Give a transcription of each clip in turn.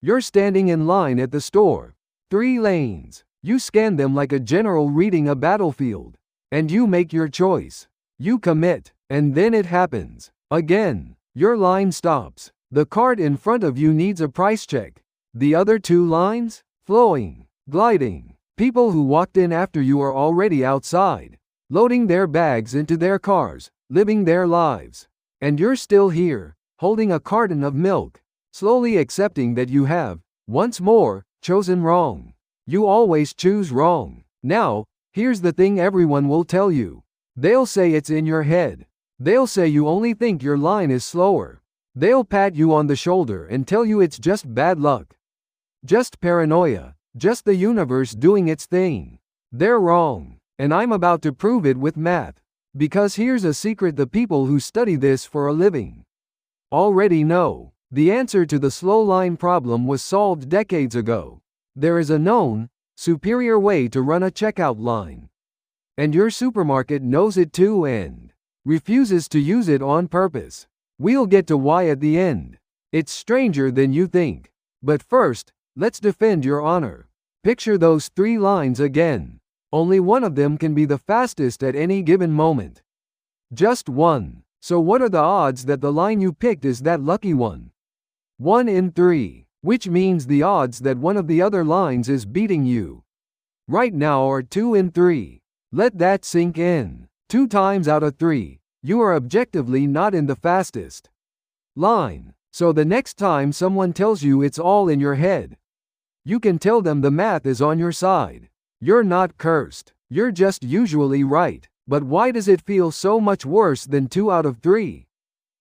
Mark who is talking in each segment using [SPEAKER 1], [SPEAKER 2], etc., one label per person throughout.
[SPEAKER 1] You're standing in line at the store. 3 lanes. You scan them like a general reading a battlefield. And you make your choice. You commit. And then it happens. Again. Your line stops. The cart in front of you needs a price check. The other 2 lines? Flowing. Gliding. People who walked in after you are already outside, loading their bags into their cars, living their lives. And you're still here, holding a carton of milk, slowly accepting that you have, once more, chosen wrong. You always choose wrong. Now, here's the thing everyone will tell you. They'll say it's in your head. They'll say you only think your line is slower. They'll pat you on the shoulder and tell you it's just bad luck. Just paranoia. Just the universe doing its thing. They're wrong. And I'm about to prove it with math. Because here's a secret the people who study this for a living already know. The answer to the slow line problem was solved decades ago. There is a known, superior way to run a checkout line. And your supermarket knows it too and refuses to use it on purpose. We'll get to why at the end. It's stranger than you think. But first, let's defend your honor. Picture those 3 lines again. Only one of them can be the fastest at any given moment. Just one. So what are the odds that the line you picked is that lucky one? 1 in 3. Which means the odds that one of the other lines is beating you right now are 2 in 3. Let that sink in. 2 times out of 3, you are objectively not in the fastest line. So the next time someone tells you it's all in your head, you can tell them the math is on your side. You're not cursed. You're just usually right. But why does it feel so much worse than 2 out of 3?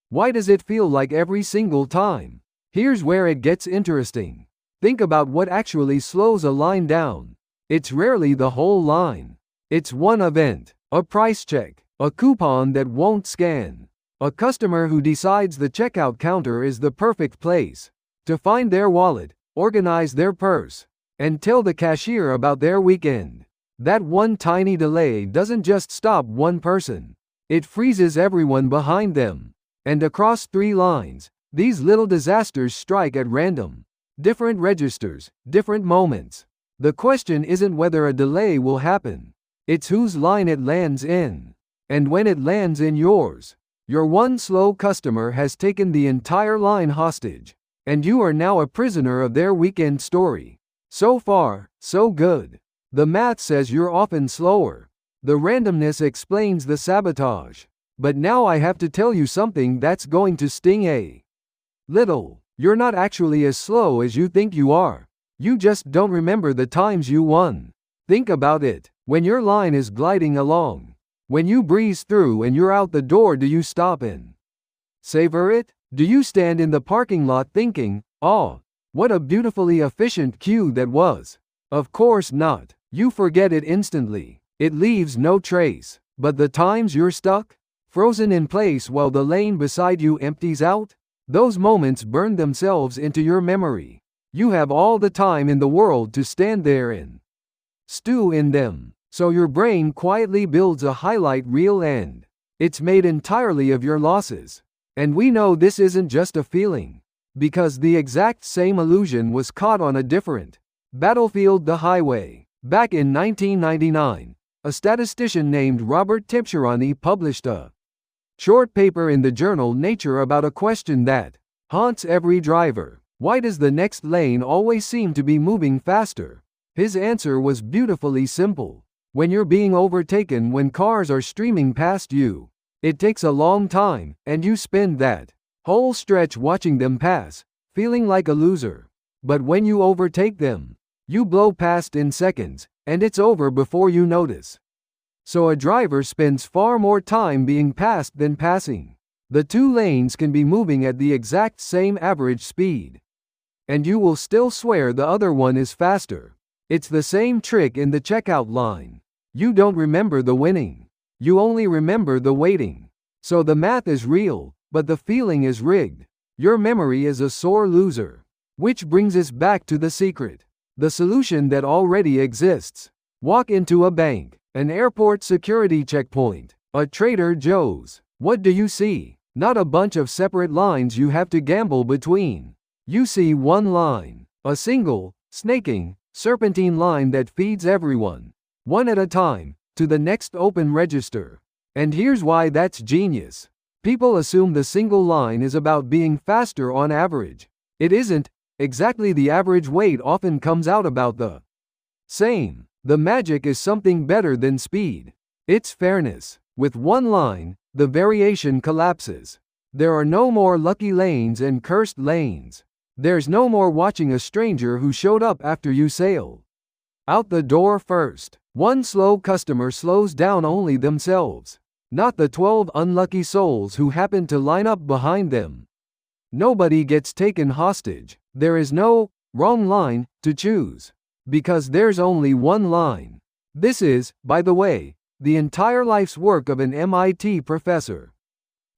[SPEAKER 1] Why does it feel like every single time? Here's where it gets interesting. Think about what actually slows a line down. It's rarely the whole line. It's one event, a price check, a coupon that won't scan, a customer who decides the checkout counter is the perfect place to find their wallet, organize their purse, and tell the cashier about their weekend. That one tiny delay doesn't just stop one person. It freezes everyone behind them. And across 3 lines, these little disasters strike at random. Different registers, different moments. The question isn't whether a delay will happen. It's whose line it lands in. And when it lands in yours, your one slow customer has taken the entire line hostage. And you are now a prisoner of their weekend story. So far, so good. The math says you're often slower. The randomness explains the sabotage. But now I have to tell you something that's going to sting a little. You're not actually as slow as you think you are. You just don't remember the times you won. Think about it. When your line is gliding along, when you breeze through and you're out the door, do you stop and savor it? Do you stand in the parking lot thinking, "Oh, what a beautifully efficient queue that was"? Of course not. You forget it instantly. It leaves no trace. But the times you're stuck, frozen in place while the lane beside you empties out, those moments burn themselves into your memory. You have all the time in the world to stand there and stew in them. So your brain quietly builds a highlight reel and it's made entirely of your losses. And we know this isn't just a feeling, because the exact same illusion was caught on a different battlefield, the highway. Back in 1999, a statistician named Robert Tipsherani published a short paper in the journal Nature about a question that haunts every driver. Why does the next lane always seem to be moving faster? His answer was beautifully simple. When you're being overtaken, when cars are streaming past you, it takes a long time, and you spend that whole stretch watching them pass, feeling like a loser. But when you overtake them, you blow past in seconds, and it's over before you notice. So a driver spends far more time being passed than passing. The 2 lanes can be moving at the exact same average speed, and you will still swear the other one is faster. It's the same trick in the checkout line. You don't remember the winning. You only remember the waiting. So the math is real, but the feeling is rigged. Your memory is a sore loser. Which brings us back to the secret. The solution that already exists. Walk into a bank, an airport security checkpoint, a Trader Joe's. What do you see? Not a bunch of separate lines you have to gamble between. You see one line. A single, snaking, serpentine line that feeds everyone, one at a time, to the next open register. And here's why that's genius. People assume the single line is about being faster on average. It isn't. Exactly, the average weight often comes out about the same. The magic is something better than speed. It's fairness. With one line, the variation collapses. There are no more lucky lanes and cursed lanes. There's no more watching a stranger who showed up after you sailed out the door first. One slow customer slows down only themselves, not the 12 unlucky souls who happen to line up behind them. Nobody gets taken hostage. There is no wrong line to choose, because there's only one line. This is, by the way, the entire life's work of an MIT professor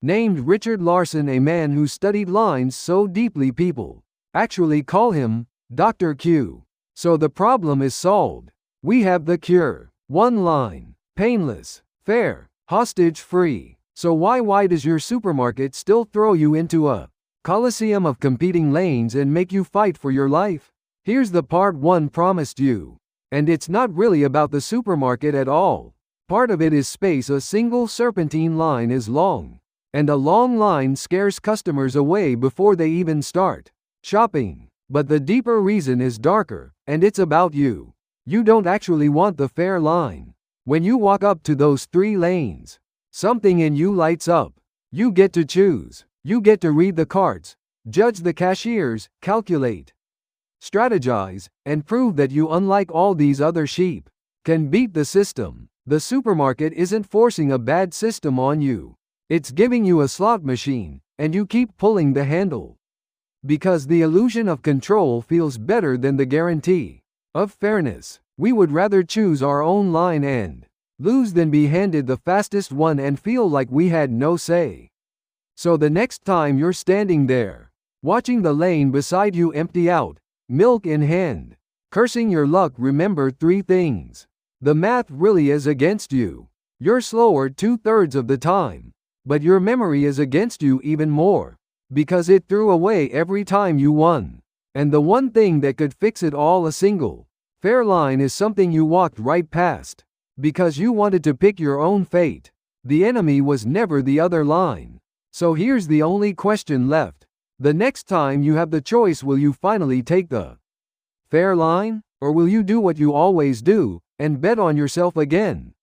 [SPEAKER 1] named Richard Larson, a man who studied lines so deeply people actually call him Dr. Q. So the problem is solved. We have the cure. One line. Painless. Fair. Hostage-free. So why does your supermarket still throw you into a coliseum of competing lanes and make you fight for your life? Here's the part one promised you. And it's not really about the supermarket at all. Part of it is space. A single serpentine line is long, and a long line scares customers away before they even start shopping. But the deeper reason is darker, and it's about you. You don't actually want the fair line. When you walk up to those 3 lanes, something in you lights up. You get to choose. You get to read the carts, judge the cashiers, calculate, strategize, and prove that you, unlike all these other sheep, can beat the system. The supermarket isn't forcing a bad system on you. It's giving you a slot machine, and you keep pulling the handle. Because the illusion of control feels better than the guarantee of fairness. We would rather choose our own line and lose than be handed the fastest one and feel like we had no say. So the next time you're standing there, watching the lane beside you empty out, milk in hand, cursing your luck, remember 3 things. The math really is against you. You're slower 2/3 of the time, but your memory is against you even more, because it threw away every time you won. And the one thing that could fix it all, a single fair line, is something you walked right past, because you wanted to pick your own fate. The enemy was never the other line. So here's the only question left. The next time you have the choice, will you finally take the fair line, or will you do what you always do, and bet on yourself again?